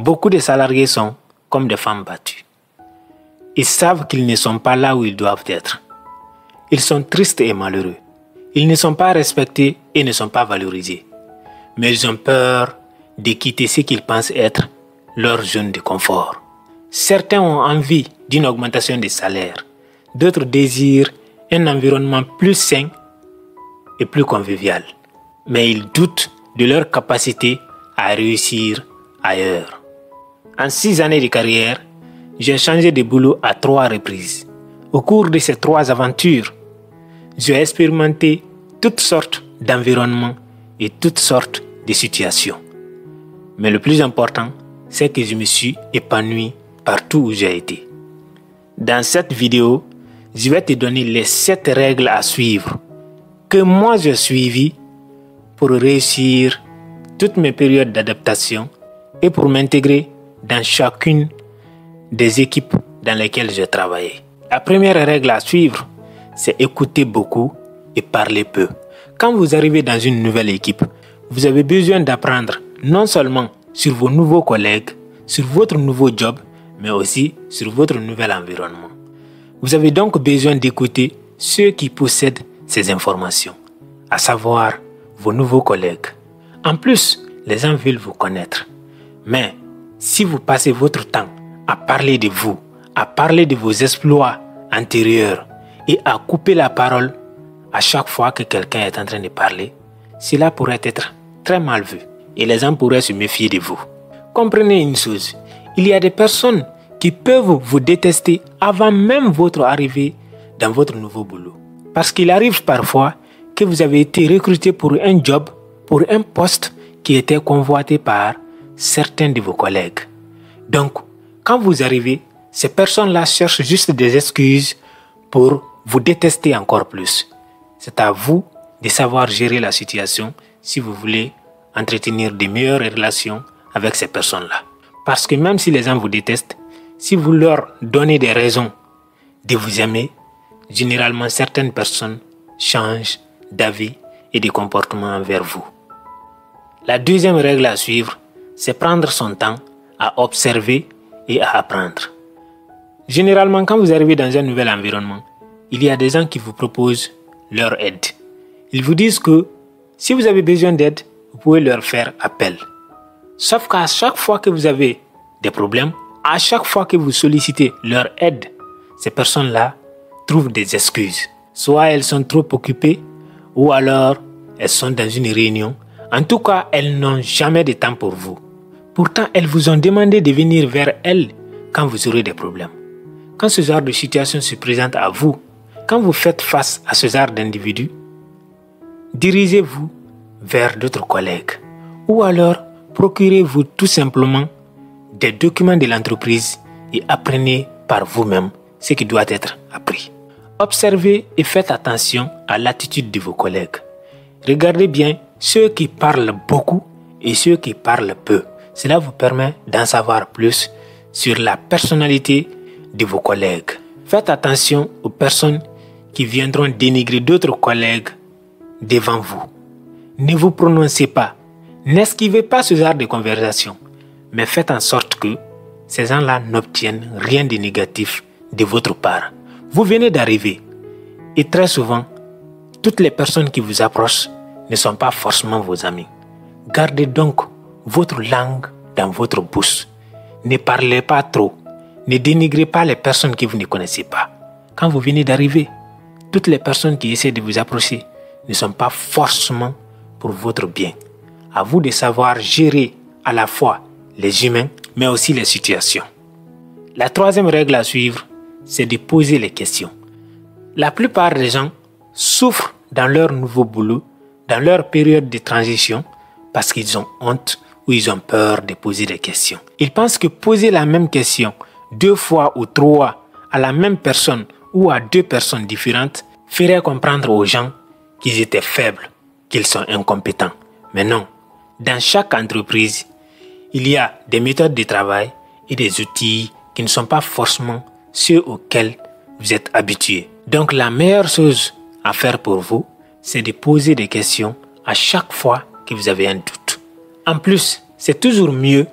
Beaucoup de salariés sont comme des femmes battues. Ils savent qu'ils ne sont pas là où ils doivent être. Ils sont tristes et malheureux. Ils ne sont pas respectés et ne sont pas valorisés. Mais ils ont peur de quitter ce qu'ils pensent être leur zone de confort. Certains ont envie d'une augmentation des salaires. D'autres désirent un environnement plus sain et plus convivial. Mais ils doutent de leur capacité à réussir ailleurs. En 6 années de carrière, j'ai changé de boulot à 3 reprises. Au cours de ces 3 aventures, j'ai expérimenté toutes sortes d'environnements et toutes sortes de situations. Mais le plus important, c'est que je me suis épanoui partout où j'ai été. Dans cette vidéo, je vais te donner les 7 règles à suivre que moi j'ai suivies pour réussir toutes mes périodes d'adaptation et pour m'intégrer dans chacune des équipes dans lesquelles j'ai travaillé. La première règle à suivre, c'est écouter beaucoup et parler peu. Quand vous arrivez dans une nouvelle équipe, vous avez besoin d'apprendre non seulement sur vos nouveaux collègues, sur votre nouveau job, mais aussi sur votre nouvel environnement. Vous avez donc besoin d'écouter ceux qui possèdent ces informations, à savoir vos nouveaux collègues. En plus, les gens veulent vous connaître. Mais si vous passez votre temps à parler de vous, à parler de vos exploits antérieurs et à couper la parole à chaque fois que quelqu'un est en train de parler, cela pourrait être très mal vu et les gens pourraient se méfier de vous. Comprenez une chose, il y a des personnes qui peuvent vous détester avant même votre arrivée dans votre nouveau boulot. Parce qu'il arrive parfois que vous avez été recruté pour un job, pour un poste qui était convoité par certains de vos collègues. Donc, quand vous arrivez, ces personnes-là cherchent juste des excuses pour vous détester encore plus. C'est à vous de savoir gérer la situation si vous voulez entretenir de meilleures relations avec ces personnes-là. Parce que même si les gens vous détestent, si vous leur donnez des raisons de vous aimer, généralement certaines personnes changent d'avis et de comportement envers vous. La deuxième règle à suivre, c'est prendre son temps à observer et à apprendre. Généralement, quand vous arrivez dans un nouvel environnement, il y a des gens qui vous proposent leur aide. Ils vous disent que si vous avez besoin d'aide, vous pouvez leur faire appel. Sauf qu'à chaque fois que vous avez des problèmes, à chaque fois que vous sollicitez leur aide, ces personnes-là trouvent des excuses. Soit elles sont trop occupées, ou alors elles sont dans une réunion. En tout cas, elles n'ont jamais de temps pour vous. Pourtant, elles vous ont demandé de venir vers elles quand vous aurez des problèmes. Quand ce genre de situation se présente à vous, quand vous faites face à ce genre d'individus, dirigez-vous vers d'autres collègues. Ou alors, procurez-vous tout simplement des documents de l'entreprise et apprenez par vous-même ce qui doit être appris. Observez et faites attention à l'attitude de vos collègues. Regardez bien ceux qui parlent beaucoup et ceux qui parlent peu. Cela vous permet d'en savoir plus sur la personnalité de vos collègues. Faites attention aux personnes qui viendront dénigrer d'autres collègues devant vous. Ne vous prononcez pas. N'esquivez pas ce genre de conversation. Mais faites en sorte que ces gens-là n'obtiennent rien de négatif de votre part. Vous venez d'arriver et très souvent, toutes les personnes qui vous approchent ne sont pas forcément vos amis. Gardez donc votre langue dans votre bouche. Ne parlez pas trop. Ne dénigrez pas les personnes que vous ne connaissez pas. Quand vous venez d'arriver, toutes les personnes qui essaient de vous approcher ne sont pas forcément pour votre bien. À vous de savoir gérer à la fois les humains, mais aussi les situations. La troisième règle à suivre, c'est de poser les questions. La plupart des gens souffrent dans leur nouveau boulot, dans leur période de transition, parce qu'ils ont honte ou ils ont peur de poser des questions. Ils pensent que poser la même question 2 fois ou 3 à la même personne ou à 2 personnes différentes ferait comprendre aux gens qu'ils étaient faibles, qu'ils sont incompétents. Mais non, dans chaque entreprise, il y a des méthodes de travail et des outils qui ne sont pas forcément ceux auxquels vous êtes habitués. Donc la meilleure chose à faire pour vous, c'est de poser des questions à chaque fois que vous avez un doute. En plus, c'est toujours mieux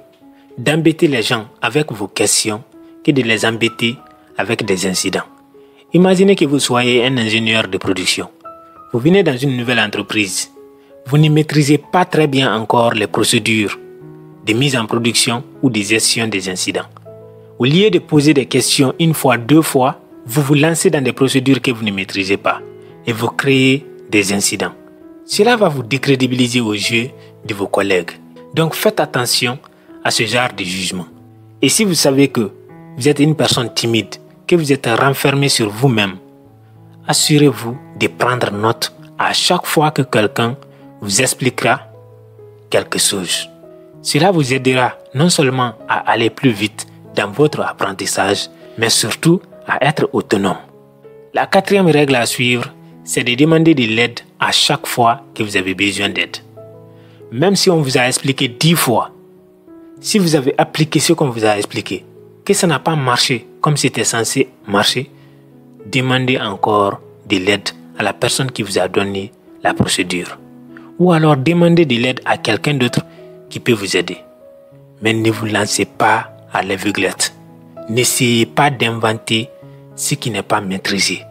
d'embêter les gens avec vos questions que de les embêter avec des incidents. Imaginez que vous soyez un ingénieur de production. Vous venez dans une nouvelle entreprise. Vous ne maîtrisez pas très bien encore les procédures de mise en production ou de gestion des incidents. Au lieu de poser des questions une fois, deux fois, vous vous lancez dans des procédures que vous ne maîtrisez pas et vous créez des incidents. Cela va vous décrédibiliser aux yeux de vos collègues. Donc faites attention à ce genre de jugement. Et si vous savez que vous êtes une personne timide, que vous êtes renfermé sur vous-même, assurez-vous de prendre note à chaque fois que quelqu'un vous expliquera quelque chose. Cela vous aidera non seulement à aller plus vite dans votre apprentissage, mais surtout à être autonome. La quatrième règle à suivre, c'est de demander de l'aide à chaque fois que vous avez besoin d'aide. Même si on vous a expliqué 10 fois, si vous avez appliqué ce qu'on vous a expliqué, que ça n'a pas marché comme c'était censé marcher, demandez encore de l'aide à la personne qui vous a donné la procédure. Ou alors demandez de l'aide à quelqu'un d'autre qui peut vous aider. Mais ne vous lancez pas à l'aveuglette. N'essayez pas d'inventer ce qui n'est pas maîtrisé.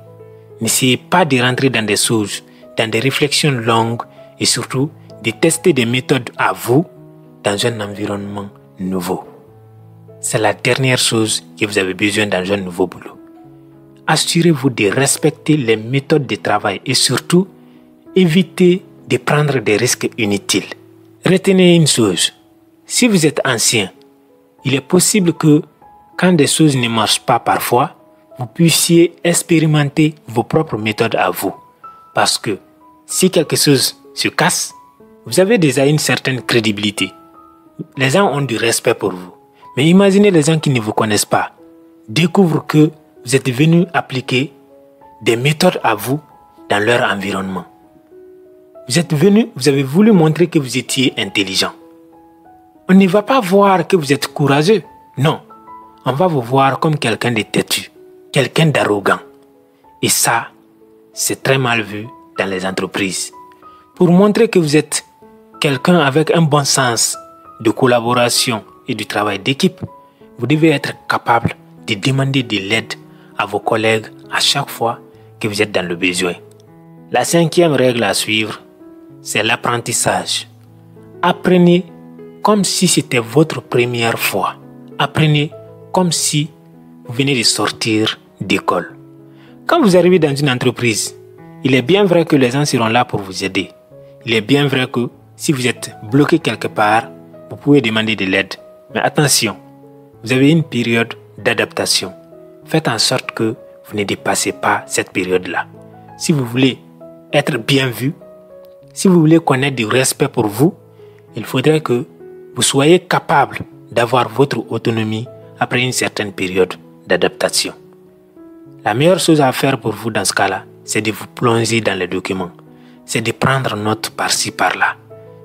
N'essayez pas de rentrer dans des choses, dans des réflexions longues et surtout de tester des méthodes à vous dans un environnement nouveau. C'est la dernière chose que vous avez besoin dans un nouveau boulot. Assurez-vous de respecter les méthodes de travail et surtout, évitez de prendre des risques inutiles. Retenez une chose, si vous êtes ancien, il est possible que quand des choses ne marchent pas parfois, vous puissiez expérimenter vos propres méthodes à vous. Parce que si quelque chose se casse, vous avez déjà une certaine crédibilité. Les gens ont du respect pour vous. Mais imaginez les gens qui ne vous connaissent pas, découvrent que vous êtes venu appliquer des méthodes à vous dans leur environnement. Vous avez voulu montrer que vous étiez intelligent. On ne va pas voir que vous êtes courageux. Non, on va vous voir comme quelqu'un de têtu, quelqu'un d'arrogant. Et ça, c'est très mal vu dans les entreprises. Pour montrer que vous êtes quelqu'un avec un bon sens de collaboration et du travail d'équipe, vous devez être capable de demander de l'aide à vos collègues à chaque fois que vous êtes dans le besoin. La cinquième règle à suivre, c'est l'apprentissage. Apprenez comme si c'était votre première fois. Apprenez comme si vous venez de sortir d'école. Quand vous arrivez dans une entreprise, il est bien vrai que les gens seront là pour vous aider. Il est bien vrai que si vous êtes bloqué quelque part, vous pouvez demander de l'aide. Mais attention, vous avez une période d'adaptation. Faites en sorte que vous ne dépassez pas cette période-là. Si vous voulez être bien vu, si vous voulez connaître du respect pour vous, il faudrait que vous soyez capable d'avoir votre autonomie après une certaine période d'adaptation. La meilleure chose à faire pour vous dans ce cas-là, c'est de vous plonger dans les documents. C'est de prendre note par-ci, par-là.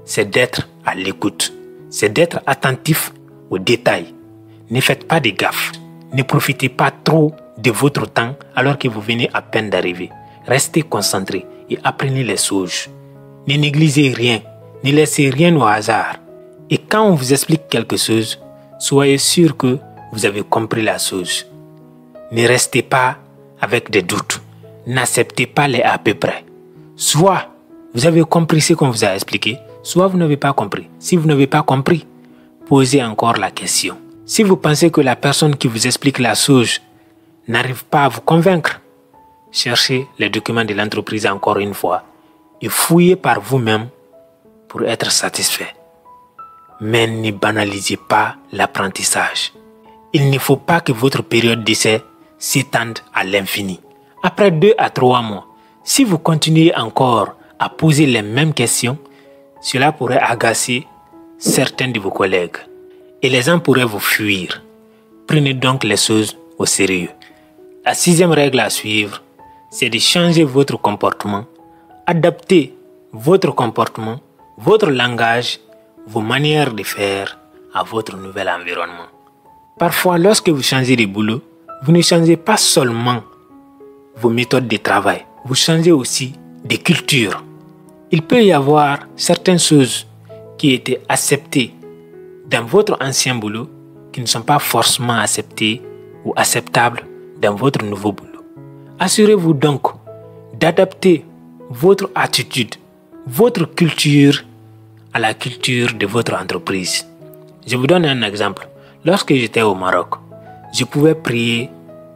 C'est d'être à l'écoute. C'est d'être attentif aux détails. Ne faites pas de gaffes. Ne profitez pas trop de votre temps alors que vous venez à peine d'arriver. Restez concentré et apprenez les choses. Ne négligez rien. Ne laissez rien au hasard. Et quand on vous explique quelque chose, soyez sûr que vous avez compris la chose. Ne restez pas avec des doutes. N'acceptez pas les à peu près. Soit vous avez compris ce qu'on vous a expliqué, soit vous n'avez pas compris. Si vous n'avez pas compris, posez encore la question. Si vous pensez que la personne qui vous explique la chose n'arrive pas à vous convaincre, cherchez les documents de l'entreprise encore une fois et fouillez par vous-même pour être satisfait. Mais ne banalisez pas l'apprentissage. Il ne faut pas que votre période d'essai s'étende à l'infini. Après 2 à 3 mois, si vous continuez encore à poser les mêmes questions, cela pourrait agacer certains de vos collègues et les gens pourraient vous fuir. Prenez donc les choses au sérieux. La 6e règle à suivre, c'est de changer votre comportement, adapter votre comportement, votre langage, vos manières de faire à votre nouvel environnement. Parfois, lorsque vous changez de boulot, vous ne changez pas seulement vos méthodes de travail, vous changez aussi de culture. Il peut y avoir certaines choses qui étaient acceptées dans votre ancien boulot qui ne sont pas forcément acceptés ou acceptables dans votre nouveau boulot. Assurez-vous donc d'adapter votre attitude, votre culture à la culture de votre entreprise. Je vous donne un exemple. Lorsque j'étais au Maroc, je pouvais prier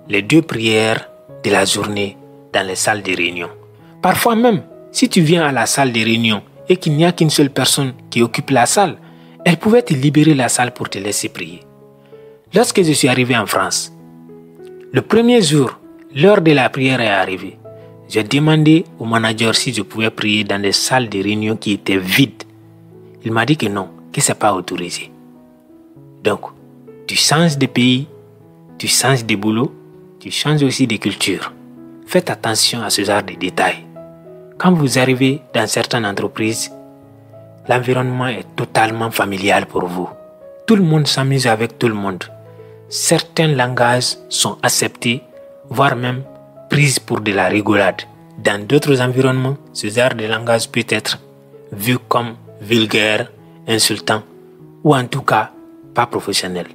les 2 prières de la journée dans les salles de réunion. Parfois même, si tu viens à la salle de réunion et qu'il n'y a qu'une seule personne qui occupe la salle, elle pouvait te libérer la salle pour te laisser prier. Lorsque je suis arrivé en France, le premier jour, l'heure de la prière est arrivée. J'ai demandé au manager si je pouvais prier dans des salles de réunion qui étaient vides. Il m'a dit que non, que ce n'est pas autorisé. Donc, tu changes de pays, tu changes de boulot, tu changes aussi de culture. Faites attention à ce genre de détails. Quand vous arrivez dans certaines entreprises, l'environnement est totalement familial pour vous. Tout le monde s'amuse avec tout le monde. Certains langages sont acceptés, voire même pris pour de la rigolade. Dans d'autres environnements, ce genre de langage peut être vu comme vulgaire, insultant ou en tout cas pas professionnel.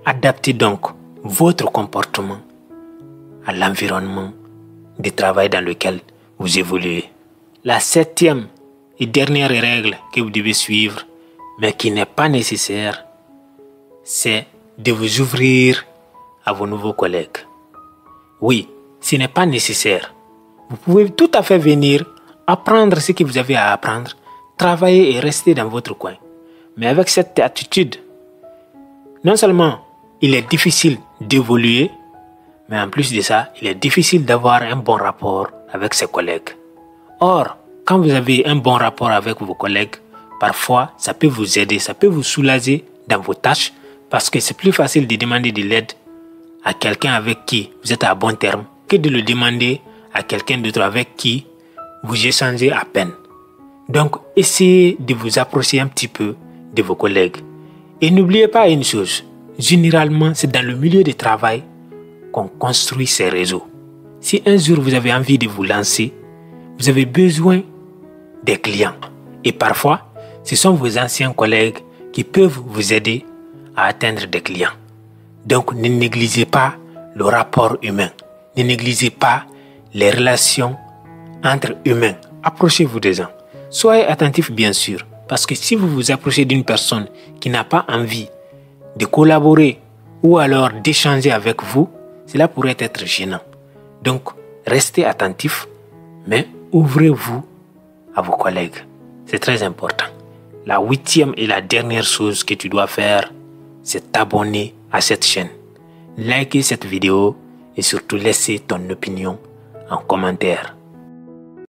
Adaptez donc votre comportement à l'environnement de travail dans lequel vous évoluez. La 7e et dernière règle que vous devez suivre, mais qui n'est pas nécessaire, c'est de vous ouvrir à vos nouveaux collègues. Oui, ce n'est pas nécessaire. Vous pouvez tout à fait venir apprendre ce que vous avez à apprendre, travailler et rester dans votre coin. Mais avec cette attitude, non seulement il est difficile d'évoluer, mais en plus de ça, il est difficile d'avoir un bon rapport avec ses collègues. Or, quand vous avez un bon rapport avec vos collègues, parfois, ça peut vous aider, ça peut vous soulager dans vos tâches parce que c'est plus facile de demander de l'aide à quelqu'un avec qui vous êtes à bon terme que de le demander à quelqu'un d'autre avec qui vous échangez à peine. Donc, essayez de vous approcher un petit peu de vos collègues. Et n'oubliez pas une chose, généralement, c'est dans le milieu de travail qu'on construit ces réseaux. Si un jour vous avez envie de vous lancer, vous avez besoin des clients. Et parfois, ce sont vos anciens collègues qui peuvent vous aider à atteindre des clients. Donc, ne négligez pas le rapport humain. Ne négligez pas les relations entre humains. Approchez-vous des gens. Soyez attentifs, bien sûr, parce que si vous vous approchez d'une personne qui n'a pas envie de collaborer ou alors d'échanger avec vous, cela pourrait être gênant. Donc, restez attentifs, mais ouvrez-vous à vos collègues. C'est très important. La 8e et la dernière chose que tu dois faire, c'est t'abonner à cette chaîne. Likez cette vidéo et surtout laissez ton opinion en commentaire.